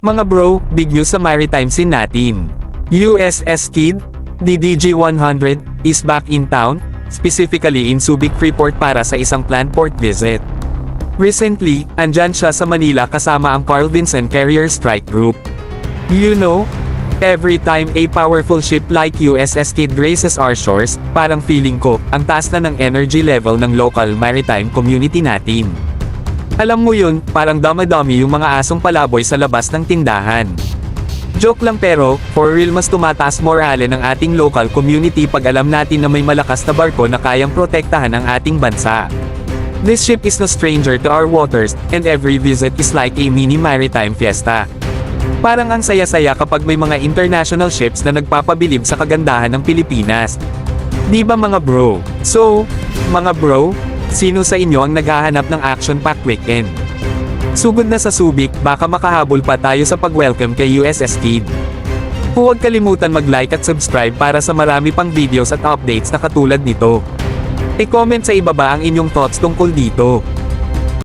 Mga bro, big news sa maritime scene natin. USS Kidd, DDG-100, is back in town, specifically in Subic Freeport para sa isang planned port visit. Recently, andyan siya sa Manila kasama ang Carl Vinson Carrier Strike Group. You know, every time a powerful ship like USS Kidd graces our shores, parang feeling ko, ang taas na ng energy level ng local maritime community natin. Alam mo yun, parang dama-dami yung mga asong palaboy sa labas ng tindahan. Joke lang pero, for real mas tumataas morale ng ating local community pag alam natin na may malakas na barko na kayang protektahan ang ating bansa. This ship is no stranger to our waters, and every visit is like a mini maritime fiesta. Parang ang saya-saya kapag may mga international ships na nagpapabilib sa kagandahan ng Pilipinas. Di ba mga bro? So, mga bro, sino sa inyo ang naghahanap ng action-packed weekend? Sugod na sa Subic, baka makahabol pa tayo sa pag-welcome kay USS Kidd. Huwag kalimutan mag-like at subscribe para sa marami pang videos at updates na katulad nito. I-comment sa ibaba ang inyong thoughts tungkol dito.